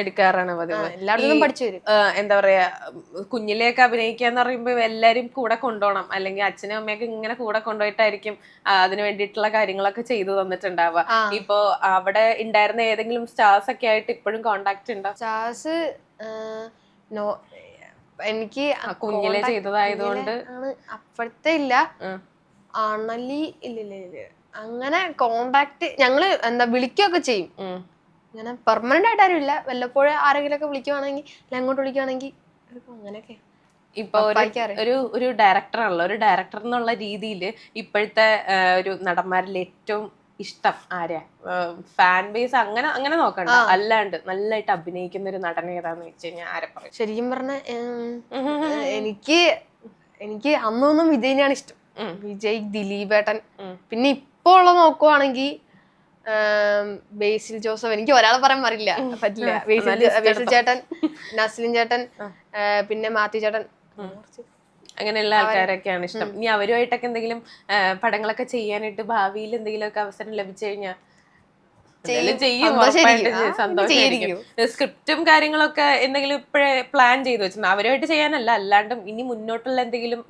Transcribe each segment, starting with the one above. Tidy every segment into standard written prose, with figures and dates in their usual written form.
എടുക്കാറാണ് പതിവ്. എല്ലായിടത്തും പഠിച്ചു വരും. എന്താ പറയാ, കുഞ്ഞിലേക്ക് അഭിനയിക്കാന്ന് പറയുമ്പോ എല്ലാരും കൂടെ കൊണ്ടുപോകണം, അല്ലെങ്കിൽ അച്ഛനും അമ്മയൊക്കെ ഇങ്ങനെ കൂടെ കൊണ്ടുപോയിട്ടായിരിക്കും അതിന് വേണ്ടിയിട്ടുള്ള കാര്യങ്ങളൊക്കെ ചെയ്തു തന്നിട്ടുണ്ടാവുക. ഇപ്പൊ അവിടെ ഉണ്ടായിരുന്ന ഏതെങ്കിലും സ്റ്റാർസ് ഒക്കെ ആയിട്ട് ഇപ്പോഴും കോണ്ടാക്ട് ഉണ്ടോ? സ്റ്റാർസ് എനിക്ക് കുഞ്ഞിലെ ചെയ്തതായതുകൊണ്ട് അപ്പോഴത്തെ ഇല്ല. ആണല്ലി ഇല്ല അങ്ങനെ കോണ്ടാക്ട് ഞങ്ങള് എന്താ വിളിക്കുകയൊക്കെ ചെയ്യും. അങ്ങനെ പെർമനന്റ് ആയിട്ട് ആരും ഇല്ല. വല്ലപ്പോഴും ആരെങ്കിലും ഒക്കെ വിളിക്കുവാണെങ്കിൽ അങ്ങോട്ട് വിളിക്കുവാണെങ്കിൽ അങ്ങനെയൊക്കെ. ഇപ്പൊ ഒരു ഡയറക്ടർ ആണല്ലോ, ഒരു ഡയറക്ടർ എന്നുള്ള രീതിയിൽ ഇപ്പോഴത്തെ ഒരു നടന്മാരിൽ ഏറ്റവും ഇഷ്ടം ആരെയാ? ഫാൻ ബേസ് അങ്ങനെ അങ്ങനെ നോക്കണ്ട, അല്ലാണ്ട് നല്ലതായിട്ട് അഭിനയിക്കുന്ന ഒരു നടൻ ഏതാന്ന് വെച്ച് കഴിഞ്ഞാൽ ആരെ പറയും? ശരിക്കും പറഞ്ഞ എനിക്ക് അന്നൊന്നും വിജയിനെയാണ് ഇഷ്ടം. വിജയ്, ദിലീപേട്ടൻ. പിന്നെ ഇപ്പൊ ഉള്ള നോക്കുവാണെങ്കിൽ ബേസിൽ ജോസഫ്. എനിക്ക് ഒരാളെ പറയാൻ പറ്റില്ല. ബേസിൽ ചേട്ടൻ, നസ്ലിൻ ചേട്ടൻ, പിന്നെ മാത്യു ചേട്ടൻ, അങ്ങനെയുള്ള ആൾക്കാരൊക്കെയാണ് ഇഷ്ടം. ഇനി അവരുമായിട്ടൊക്കെ എന്തെങ്കിലും പടങ്ങളൊക്കെ ചെയ്യാനായിട്ട് ഭാവിയിൽ എന്തെങ്കിലും ഒക്കെ അവസരം ലഭിച്ചു കഴിഞ്ഞാൽ ചെയ്യും, സന്തോഷമായിരിക്കും. സ്ക്രിപ്റ്റും കാര്യങ്ങളൊക്കെ എന്തെങ്കിലും ഇപ്പോഴേ പ്ലാൻ ചെയ്ത് വെച്ചിട്ടുണ്ട്? അവരുമായിട്ട് ചെയ്യാനല്ല, അല്ലാണ്ടും ഇനി മുന്നോട്ടുള്ള എന്തെങ്കിലും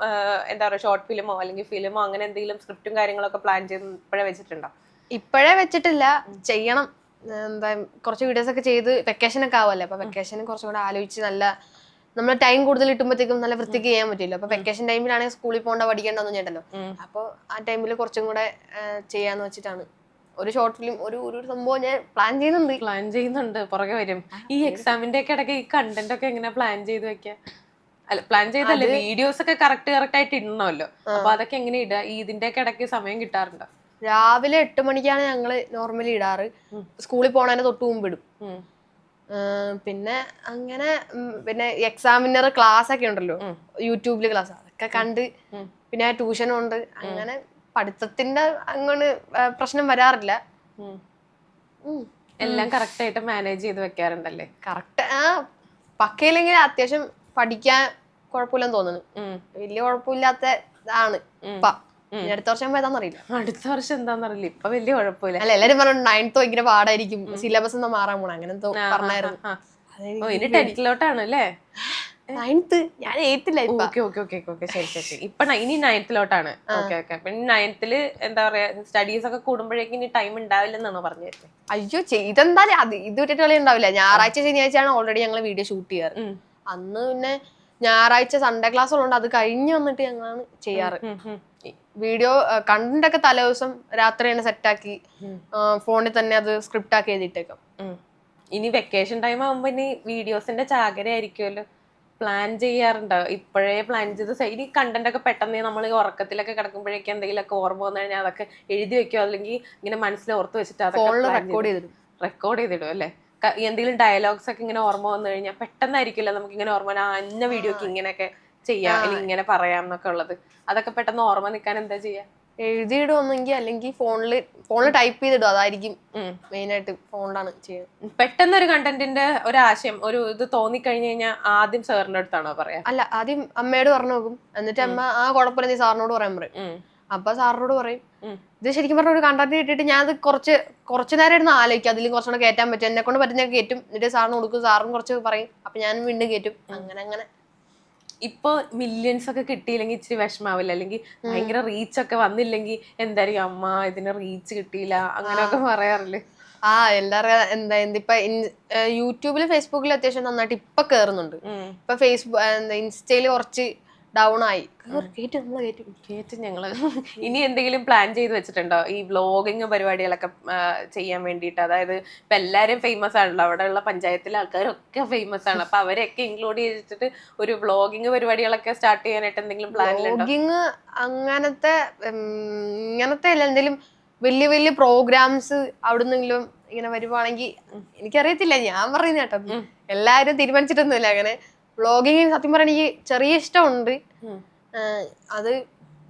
എന്താ പറയുക, ഷോർട്ട് ഫിലിമോ അല്ലെങ്കിൽ ഫിലിമോ അങ്ങനെ എന്തെങ്കിലും സ്ക്രിപ്റ്റും കാര്യങ്ങളൊക്കെ പ്ലാൻ ചെയ്ത് ഇപ്പോഴേ വെച്ചിട്ടുണ്ടോ? ഇപ്പോഴേ വെച്ചിട്ടില്ല, ചെയ്യണം. എന്താ കുറച്ച് വീഡിയോസ് ഒക്കെ ചെയ്ത് വെക്കേഷൻ ഒക്കെ ആവുമല്ലേ, അപ്പൊ വെക്കേഷന് കുറച്ചും കൂടെ ആലോചിച്ച് നല്ല നമ്മൾ ടൈം കൂടുതൽ കിട്ടുമ്പോഴത്തേക്കും നല്ല വൃത്തിക്ക് ചെയ്യാൻ പറ്റില്ല. അപ്പൊ വെക്കേഷൻ ടൈമിലാണെങ്കിൽ സ്കൂളിൽ പോകേണ്ട പഠിക്കേണ്ടെന്ന് ചേട്ടല്ലോ. അപ്പൊ ആ ടൈമിൽ കുറച്ചും കൂടെ ചെയ്യാന്ന് വെച്ചിട്ടാണ് ഒരു ഷോർട്ട് ഫിലിം ഒരു സംഭവം ഞാൻ പ്ലാൻ ചെയ്യുന്നുണ്ട്. പുറകെ വരും. ഈ എക്സാമിന്റെ ഒക്കെ ഇടയ്ക്ക് ഈ കണ്ടന്റ് ഒക്കെ എങ്ങനെ പ്ലാൻ ചെയ്ത് വെക്കാം? അല്ല, പ്ലാൻ ചെയ്തല്ലേ, വീഡിയോസ് ഒക്കെ കറക്റ്റ് ആയിട്ട് ഇടണമല്ലോ. അപ്പൊ അതൊക്കെ എങ്ങനെ ഇടുക? ഇതിന്റെ ഒക്കെ ഇടയ്ക്ക് സമയം കിട്ടാറുണ്ടോ? രാവിലെ 8 മണിക്കാണ് ഞങ്ങള് നോർമലി ഇടാറ്. സ്കൂളിൽ പോണതിന് തൊട്ട് മുമ്പ് ഇടും. പിന്നെ അങ്ങനെ പിന്നെ എക്സാമിനർ ക്ലാസ് ഒക്കെ ഉണ്ടല്ലോ, യൂട്യൂബില് ക്ലാസ്, അതൊക്കെ കണ്ട് പിന്നെ ട്യൂഷനും ഉണ്ട്. അങ്ങനെ പഠിത്തത്തിന്റെ അങ്ങോട്ട് പ്രശ്നം വരാറില്ല. എല്ലാം കറക്റ്റ് ആയിട്ട് മാനേജ് ചെയ്ത് വെക്കാറുണ്ടല്ലേ? കറക്റ്റ് പക്കയില്ലെങ്കിൽ അത്യാവശ്യം പഠിക്കാൻ കുഴപ്പമില്ലെന്ന് തോന്നുന്നു. വലിയ കുഴപ്പമില്ലാത്ത ഇതാണ്. അടുത്ത വർഷം എന്താണെന്നറിയില്ല. അടുത്ത വർഷം എന്താണെന്നറിയില്ല. ഇപ്പൊ വലിയ കുഴപ്പമില്ല. അല്ല, എല്ലാരും പറഞ്ഞു 9th ഭയങ്കര പാടായിരിക്കും, സിലബസ് ഒന്നും മാറാൻ പോണ അങ്ങനെ എന്തോ പറഞ്ഞായിരുന്നു. 10th അല്ലേ? 9th, ഞാൻ 8th. ശരി. ഇപ്പൊ ഇനി 9th. പിന്നെ 9th എന്താ പറയാ, സ്റ്റഡീസ് ഒക്കെ കൂടുമ്പോഴേക്കും ഇനി ടൈം ഉണ്ടാവില്ലെന്നാണോ പറഞ്ഞു വരുന്നത്? അയ്യോ, ചെയ്തെന്തായാലും ഇത് വിട്ടിട്ട് കളി ഉണ്ടാവില്ല. ഞായറാഴ്ച ശനിയാഴ്ചയാണ് ഓൾറെഡി ഞങ്ങൾ വീഡിയോ ഷൂട്ട് ചെയ്യാറ്. അന്ന് പിന്നെ ഞായറാഴ്ച സൺഡേ ക്ലാസ് ഉള്ളതുകൊണ്ട് അത് കഴിഞ്ഞ് വന്നിട്ട് ഞങ്ങളാണ് ചെയ്യാറ്. വീഡിയോ കണ്ടന്റ് ഒക്കെ തലേ ദിവസം രാത്രി തന്നെ സെറ്റാക്കി ഫോണിൽ തന്നെ അത് സ്ക്രിപ്റ്റ് ആക്കി എഴുതിയിട്ടേക്കാം. ഇനി വെക്കേഷൻ ടൈം ആകുമ്പോ ഇനി വീഡിയോസിന്റെ ചാകര ആയിരിക്കുമല്ലോ. പ്ലാൻ ചെയ്യാറുണ്ടോ? ഇപ്പോഴേ പ്ലാൻ ചെയ്ത് ഇനി കണ്ടന്റ് ഒക്കെ പെട്ടെന്ന് നമ്മൾ ഉറക്കത്തിലൊക്കെ കിടക്കുമ്പോഴേക്കും എന്തെങ്കിലുമൊക്കെ ഓർമ്മ വന്നു കഴിഞ്ഞാൽ അതൊക്കെ എഴുതി വെക്കോ, അല്ലെങ്കിൽ ഇങ്ങനെ മനസ്സിൽ ഓർത്ത് വെച്ചിട്ട് അതൊക്കെ റെക്കോർഡ് ചെയ്തിടും അല്ലേ? എന്തെങ്കിലും ഡയലോഗ്സ് ഒക്കെ ഇങ്ങനെ ഓർമ്മ വന്നു കഴിഞ്ഞാൽ പെട്ടെന്നായിരിക്കില്ല നമുക്ക് ഇങ്ങനെ ഓർമ്മ, അന്ന വീഡിയോക്ക് ഇങ്ങനെയൊക്കെ ചെയ്യാം അല്ലെങ്കിൽ ഇങ്ങനെ പറയാം എന്നൊക്കെ ഉള്ളത്. അതൊക്കെ പെട്ടെന്ന് ഓർമ്മ നിൽക്കാൻ എന്താ ചെയ്യാ? എഴുതിയിടുവെന്നെങ്കിൽ അല്ലെങ്കിൽ ഫോണില് ടൈപ്പ് ചെയ്തിടും. അതായിരിക്കും മെയിൻ ആയിട്ട്. ഫോണിലാണ് ചെയ്യുന്നത്. പെട്ടെന്ന് ഒരു കണ്ടന്റിന്റെ ഒരു ആശയം ഒരു ഇത് തോന്നിക്കഴിഞ്ഞു കഴിഞ്ഞാൽ ആദ്യം സാറിന്റെ അടുത്താണോ പറയാ? അല്ല, ആദ്യം അമ്മയോട് പറഞ്ഞു നോക്കും. എന്നിട്ട് അമ്മ കുഴപ്പമില്ല നീ സാറിനോട് പറയാൻ പറയും. അപ്പൊ സാറിനോട് പറയും. ഇത് ശരിക്കും പറഞ്ഞ ഒരു കണ്ടന്റ് കിട്ടിയിട്ട് ഞാൻ അത് കുറച്ച് നേരം ഇരുന്ന് ആലോചിക്കും, അതിലും കുറച്ചുകൂടെ കയറ്റാൻ പറ്റും, എന്നെ കൊണ്ട് പറ്റുന്നൊക്കെ കയറ്റും. എന്നിട്ട് സാറിന് കൊടുക്കും, സാറിന് കുറച്ച് പറയും, അപ്പൊ ഞാൻ വീണ്ടും കയറ്റും. അങ്ങനെ ഇപ്പൊ മില്യൺസ് ഒക്കെ കിട്ടിയില്ലെങ്കിൽ ഇച്ചിരി വിഷമാവില്ല? അല്ലെങ്കിൽ ഭയങ്കര റീച്ച് ഒക്കെ വന്നില്ലെങ്കിൽ എന്തായാലും അമ്മ ഇതിന് റീച്ച് കിട്ടിയില്ല അങ്ങനെയൊക്കെ പറയാറില്ലേ? എല്ലാവരും ഇപ്പൊ യൂട്യൂബിലും ഫേസ്ബുക്കിലും അത്യാവശ്യം നന്നായിട്ട് ഇപ്പൊ കേറുന്നുണ്ട്. ഇപ്പൊ ഇൻസ്റ്റയില് കുറച്ച് ഡൗൺ ആയി. കേറ്റും ഞങ്ങള്. ഇനി എന്തെങ്കിലും പ്ലാൻ ചെയ്ത് വെച്ചിട്ടുണ്ടോ ഈ വ്ലോഗിങ് പരിപാടികളൊക്കെ ചെയ്യാൻ വേണ്ടിയിട്ട്? അതായത് ഇപ്പൊ എല്ലാരും ഫേമസ് ആണല്ലോ, അവിടെയുള്ള പഞ്ചായത്തിലെ ആൾക്കാരൊക്കെ ഫേമസ് ആണ്. അപ്പൊ അവരെയൊക്കെ ഇൻക്ലൂഡ് ചെയ്തിട്ട് ഒരു വ്ലോഗിങ് പരിപാടികളൊക്കെ സ്റ്റാർട്ട് ചെയ്യാനായിട്ട് എന്തെങ്കിലും പ്ലാനിലുണ്ടോ? വ്ലോഗിങ് ഇങ്ങനത്തെ അല്ല, എന്തെങ്കിലും വലിയ വലിയ പ്രോഗ്രാംസ് അവിടുന്നെങ്കിലും ഇങ്ങനെ വരുവാണെങ്കിൽ എനിക്കറിയത്തില്ല, ഞാൻ പറയുന്ന കേട്ടോ. എല്ലാരും തീരുമാനിച്ചിട്ടൊന്നുമില്ല അങ്ങനെ. വ്ലോഗിങ് സത്യം പറയാൻ എനിക്ക് ചെറിയ ഇഷ്ടമുണ്ട്. അത്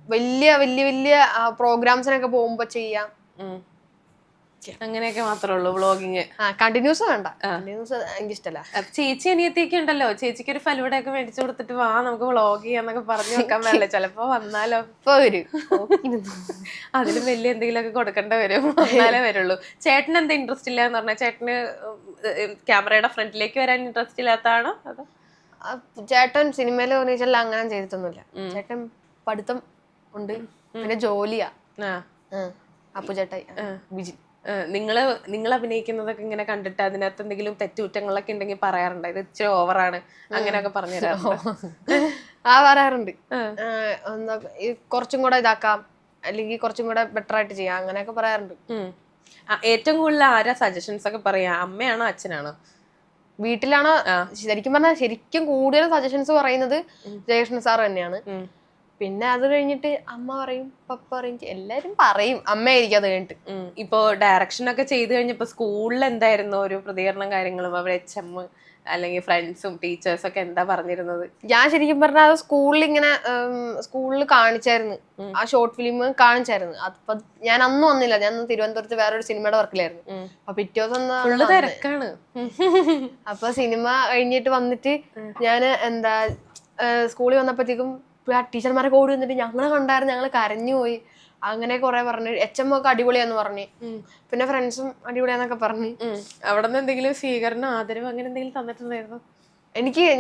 വലിയ വലിയ വലിയ പ്രോഗ്രാംസിനൊക്കെ പോകുമ്പോ അങ്ങനെയൊക്കെ മാത്രമേ ഉള്ളൂ വ്ളോഗിങ്. കണ്ടിന്യൂസ് വേണ്ട, കണ്ടിന്യൂസ് എനിക്ക് ഇഷ്ടമല്ല. ചേച്ചി അനിയത്തിയൊക്കെ ഉണ്ടല്ലോ, ചേച്ചിക്ക് ഒരു ഫലൂടെ ഒക്കെ മേടിച്ചു കൊടുത്തിട്ട് വാ നമുക്ക് വ്ളോഗ് ചെയ്യാന്നൊക്കെ പറഞ്ഞു വെക്കാൻ പറ്റില്ല. ചിലപ്പോ വന്നാലോ ഇപ്പൊ വരും. അതിലും വലിയ എന്തെങ്കിലുമൊക്കെ കൊടുക്കേണ്ട വരും, വന്നാലേ വരുള്ളൂ. ചേട്ടന് എന്താ ഇൻട്രസ്റ്റ് ഇല്ല എന്ന് പറഞ്ഞാൽ, ചേട്ടന് ക്യാമറയുടെ ഫ്രണ്ടിലേക്ക് വരാൻ ഇൻട്രസ്റ്റ് ഇല്ലാത്തതാണോ അതോ? ചേട്ടൻ സിനിമയിൽ ഒന്നിച്ചല്ല അങ്ങനെ ചെയ്തിട്ടൊന്നുമില്ല. ചേട്ടൻ പഠിത്തം ഉണ്ട്, പിന്നെ ജോലിയാ. അപ്പു ചേട്ടായി ബിജി. നിങ്ങൾ അഭിനയിക്കുന്നതൊക്കെ ഇങ്ങനെ കണ്ടിട്ട് അതിനകത്ത് എന്തെങ്കിലും തെറ്റുകുറ്റങ്ങളൊക്കെ ഉണ്ടെങ്കിൽ പറയാറുണ്ട്, ഇത് ഇച്ചിരി ഓവറാണ് അങ്ങനെയൊക്കെ പറഞ്ഞു തരാറുണ്ട്? പറയാറുണ്ട്. എന്താ കുറച്ചും കൂടെ ഇതാക്കാം, അല്ലെങ്കിൽ കുറച്ചും കൂടെ ബെറ്റർ ആയിട്ട് ചെയ്യാം, അങ്ങനെയൊക്കെ പറയാറുണ്ട്. ഏറ്റവും കൂടുതൽ ആരാ സജഷൻസ് ഒക്കെ പറയാ, അമ്മയാണോ അച്ഛനാണോ? വീട്ടിലാണോ? ശരിക്കും പറഞ്ഞാൽ ശരിക്കും കൂടുതൽ സജഷൻസ് പറയുന്നത് ജയകൃഷ്ണൻ സാർ തന്നെയാണ്. പിന്നെ അത് കഴിഞ്ഞിട്ട് അമ്മ പറയും, പപ്പ പറയും, എല്ലാരും പറയും, അമ്മയായിരിക്കും അത് കഴിഞ്ഞിട്ട്. ഇപ്പൊ ഡയറക്ഷൻ ഒക്കെ ചെയ്ത് കഴിഞ്ഞപ്പോ സ്കൂളിൽ എന്തായിരുന്നു ഒരു പ്രതികരണം കാര്യങ്ങളും, അവിടെ HM അല്ലെങ്കിൽ ഫ്രണ്ട്സും ടീച്ചേഴ്സും ഒക്കെ എന്താ പറഞ്ഞിരുന്നത്? ഞാൻ ശരിക്കും പറഞ്ഞാൽ അത് സ്കൂളിൽ കാണിച്ചായിരുന്നു, ആ ഷോർട്ട് ഫിലിം കാണിച്ചായിരുന്നു. അപ്പൊ ഞാൻ അന്ന് വന്നില്ല, ഞാൻ തിരുവനന്തപുരത്ത് വേറൊരു സിനിമയുടെ വർക്കിലായിരുന്നു. അപ്പൊ പിറ്റേ ദിവസം തിരക്കാണ്. അപ്പൊ സിനിമ കഴിഞ്ഞിട്ട് വന്നിട്ട് ഞാൻ എന്താ സ്കൂളിൽ വന്നപ്പോഴത്തേക്കും ടീച്ചർമാരൊക്കെ ഓടി വന്നിട്ട് ഞങ്ങളെ കണ്ടായിരുന്നു, ഞങ്ങള് കരഞ്ഞുപോയി, അങ്ങനെ കുറെ പറഞ്ഞു. HM ഒക്കെ അടിപൊളിയാന്ന് പറഞ്ഞു, പിന്നെ ഫ്രണ്ട്സും അടിപൊളിയാന്നൊക്കെ പറഞ്ഞു. അവിടെ നിന്ന് എന്തെങ്കിലും സ്വീകരണം ആദരവ് അങ്ങനെ എന്തെങ്കിലും തന്നിട്ടുണ്ടായിരുന്നു?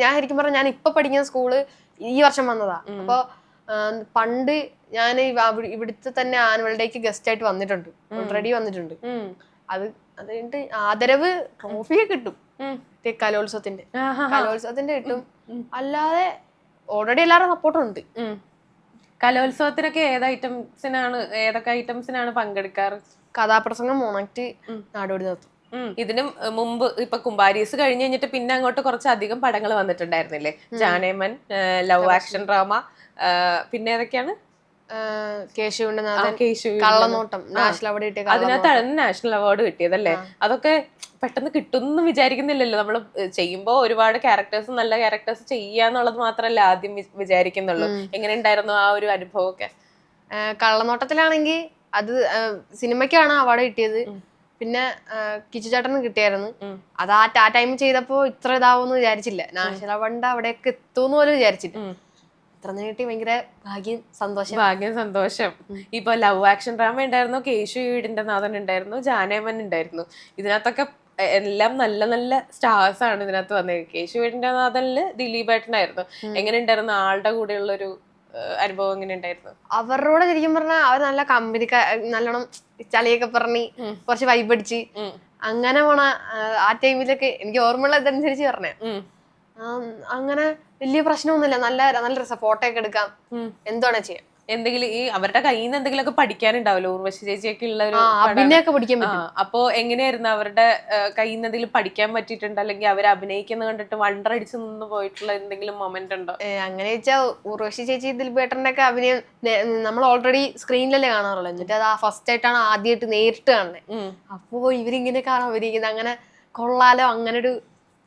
ഞാൻ ശരിക്കും പറഞ്ഞാൽ ഞാൻ ഇപ്പൊ പഠിക്കുന്ന സ്കൂള് ഈ വർഷം വന്നതാ. അപ്പൊ പണ്ട് ഞാൻ ഇവിടുത്തെ തന്നെ ആനുവൽ ഡേക്ക് ഗസ്റ്റ് ആയിട്ട് വന്നിട്ടുണ്ട്, ഓൾറെഡി വന്നിട്ടുണ്ട്. അത് കഴിഞ്ഞിട്ട് ആദരവ് ട്രോഫിയൊക്കെ കിട്ടും, കലോത്സവത്തിന്റെ കിട്ടും. അല്ലാതെ ഓൾറെഡി എല്ലാവരും സപ്പോർട്ടുണ്ട്. കലോത്സവത്തിനൊക്കെ ഏതൊക്കെ ഐറ്റംസിനാണ് പങ്കെടുക്കാറ്? കഥാപ്രസംഗം, മോണാക്ട്, നാടോടി നൃത്തം. ഇതിന് മുമ്പ് ഇപ്പൊ കുമ്പാരീസ് കഴിഞ്ഞ് കഴിഞ്ഞിട്ട് പിന്നെ അങ്ങോട്ട് കുറച്ചധികം പടങ്ങൾ വന്നിട്ടുണ്ടായിരുന്നില്ലേ? ജാനേമൻ, ലവ് ആക്ഷൻ ഡ്രാമ, പിന്നെ ഏതൊക്കെയാണ്? കേശുവിന്റെ കള്ളനോട്ടം, നാഷണൽ അവാർഡ് കിട്ടിയ. അതിനകത്താണ് നാഷണൽ അവാർഡ് കിട്ടിയതല്ലേ? അതൊക്കെ പെട്ടെന്ന് കിട്ടുമെന്ന് വിചാരിക്കുന്നില്ലല്ലോ. നമ്മൾ ചെയ്യുമ്പോൾ ഒരുപാട് ക്യാരക്ടേഴ്സ്, നല്ല ക്യാരക്ടേഴ്സ് ചെയ്യാന്നുള്ളത് മാത്രമല്ല ആദ്യം വിചാരിക്കുന്നുള്ളൂ. എങ്ങനെ ഉണ്ടായിരുന്നു ആ ഒരു അനുഭവം ഒക്കെ? കള്ളനോട്ടത്തിലാണെങ്കിൽ അത് സിനിമയ്ക്കാണ് അവാർഡ് കിട്ടിയത്. പിന്നെ കിച്ചു ചേട്ടന് കിട്ടിയായിരുന്നു. അത് ആ ടൈം ചെയ്തപ്പോ ഇത്ര ഇതാവുമെന്ന് വിചാരിച്ചില്ല. നാഷണൽ അവാർഡ് അവിടെയൊക്കെ എത്തുമെന്ന് പോലും വിചാരിച്ചില്ല. കിട്ടി ഭയങ്കര ഭാഗ്യം, സന്തോഷം. ഇപ്പൊ ലവ് ആക്ഷൻ ഡ്രാമ ഉണ്ടായിരുന്നു, കേശു വീടിന്റെ നാഥൻ ഉണ്ടായിരുന്നു, ജാനേമൻ ഉണ്ടായിരുന്നു. ഇതിനകത്തൊക്കെ എല്ലാം നല്ല നല്ല സ്റ്റാർസ് ആണ് ഇതിനകത്ത് വന്നത്. കേശു വീടിന്റെ നാഥനില് ദിലീപേട്ടനായിരുന്നു. എങ്ങനെ ഉണ്ടായിരുന്നു ആളുടെ കൂടെയുള്ള ഒരു അനുഭവം? എങ്ങനെ ഉണ്ടായിരുന്നു? അവരോട് ശരിക്കും പറഞ്ഞാൽ അവർ നല്ല കമ്പനി, നല്ലോണം ചളിയൊക്കെ പറഞ്ഞ് കുറച്ച് വൈബടിച്ച് അങ്ങനെ പോണ ആ ടൈമിലൊക്കെ എനിക്ക് ഓർമ്മയുള്ള ഇതനുസരിച്ച് പറഞ്ഞേ. അങ്ങനെ വലിയ പ്രശ്നമൊന്നുമില്ല, നല്ല നല്ല രസം, ഫോട്ടോ ഒക്കെ എടുക്കാം, എന്താണ് ചെയ്യാം. എന്തെങ്കിലും ഈ അവരുടെ കയ്യിൽ നിന്ന് എന്തെങ്കിലുമൊക്കെ പഠിക്കാനുണ്ടാവല്ലോ? ഉർവശി ചേച്ചിയൊക്കെ ഉള്ള ഒരു അഭിനയൊക്കെ പഠിക്കാൻ പറ്റും. അപ്പൊ എങ്ങനെയായിരുന്നു അവരുടെ കയ്യിൽ നിന്ന് എന്തെങ്കിലും പഠിക്കാൻ പറ്റിയിട്ടുണ്ട്? അല്ലെങ്കിൽ അവർ അഭിനയിക്കുന്ന കണ്ടിട്ട് വണ്ടർ അടിച്ച് നിന്ന് പോയിട്ടുള്ള എന്തെങ്കിലും മൊമെന്റ് ഉണ്ടോ? അങ്ങനെ വെച്ചാൽ ഉർവശി ചേച്ചി, ദിൽബേട്ടന്റെ ഒക്കെ അഭിനയം നമ്മൾ ഓൾറെഡി സ്ക്രീനിലല്ലേ കാണാറുള്ളൂ. എന്നിട്ട് അത് ഫസ്റ്റ് ആയിട്ടാണ് ആദ്യമായിട്ട് നേരിട്ട് കാണുന്നത്. അപ്പോ ഇവരിങ്ങനെ കാണാൻ അഭിനയിക്കുന്നത്, അങ്ങനെ കൊള്ളാലോ, അങ്ങനെ ഒരു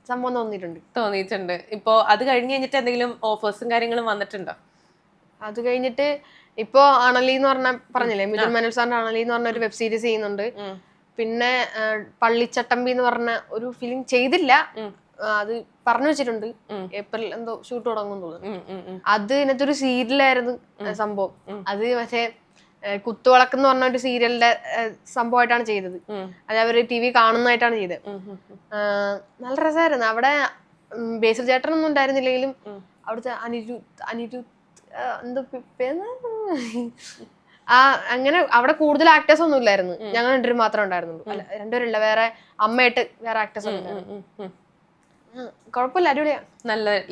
സംഭവം തോന്നിയിട്ടുണ്ട്. ഇപ്പൊ അത് കഴിഞ്ഞ് കഴിഞ്ഞിട്ട് എന്തെങ്കിലും ഓഫേഴ്സും കാര്യങ്ങളും വന്നിട്ടുണ്ടോ? അത് കഴിഞ്ഞിട്ട് ഇപ്പൊ അണലി എന്ന് പറഞ്ഞില്ലേ, മിഥുൻ മനോൽ സാറിന്റെ അണലി എന്ന് പറഞ്ഞ ഒരു വെബ് സീരീസ് ചെയ്യുന്നുണ്ട്. പിന്നെ പള്ളിച്ചട്ടമ്പി എന്ന് പറഞ്ഞ ഒരു ഫിലിം ചെയ്തില്ല, അത് പറഞ്ഞു വെച്ചിട്ടുണ്ട്. ഏപ്രിൽ എന്തോ ഷൂട്ട് തുടങ്ങും തോന്നുന്നു. അത് ഇതിനകത്തൊരു സീരിയലായിരുന്നു സംഭവം. അത് മറ്റേ കുത്തുവിളക്കെന്ന് പറഞ്ഞ ഒരു സീരിയലിന്റെ സംഭവമായിട്ടാണ് ചെയ്തത്. അത് അവര് TV കാണുന്നതായിട്ടാണ് ചെയ്തത്. നല്ല രസമായിരുന്നു. അവിടെ ബേസിൽ ചേട്ടനൊന്നും ഉണ്ടായിരുന്നില്ലെങ്കിലും അവിടുത്തെ അനിരുദ്ധ് എന്തോ അങ്ങനെ അവിടെ കൂടുതൽ ആക്ടേഴ്സ് ഒന്നും ഇല്ലായിരുന്നു. ഞങ്ങൾ രണ്ടുപേരും മാത്രമേ ഉണ്ടായിരുന്നുള്ളൂ. അല്ല, രണ്ടുപേരല്ല, വേറെ അമ്മയായിട്ട് വേറെ ആക്ടേഴ്സ് ഒന്നും. കുഴപ്പമില്ല, അടിപൊളിയാ.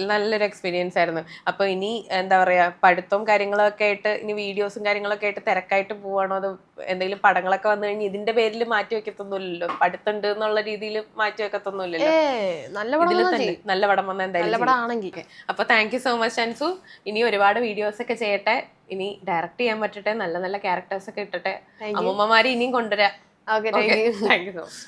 നല്ലൊരു എക്സ്പീരിയൻസ് ആയിരുന്നു. അപ്പൊ ഇനി എന്താ പറയാ, പഠിത്തവും കാര്യങ്ങളൊക്കെ ആയിട്ട് ഇനി വീഡിയോസും കാര്യങ്ങളൊക്കെ ആയിട്ട് തിരക്കായിട്ട് പോവാണോ? അത് എന്തെങ്കിലും പടങ്ങളൊക്കെ വന്നു കഴിഞ്ഞാൽ ഇതിന്റെ പേരിൽ മാറ്റി വെക്കത്തൊന്നുമില്ലല്ലോ? പഠിത്തമുണ്ട് എന്നുള്ള രീതിയിൽ മാറ്റി വെക്കത്തൊന്നുമില്ലല്ലോ? നല്ല പടം വന്നാൽ എന്തായാലും. അപ്പൊ thank you so much Ansu. ഇനി ഒരുപാട് വീഡിയോസ് ഒക്കെ ചെയ്യട്ടെ, ഇനി ഡയറക്റ്റ് ചെയ്യാൻ പറ്റട്ടെ, നല്ല നല്ല ക്യാരക്ടേഴ്സ് ഒക്കെ ഇട്ടട്ടെ, അമ്മൂമ്മമാരെ ഇനിയും കൊണ്ടുവരാം. Thank you so much.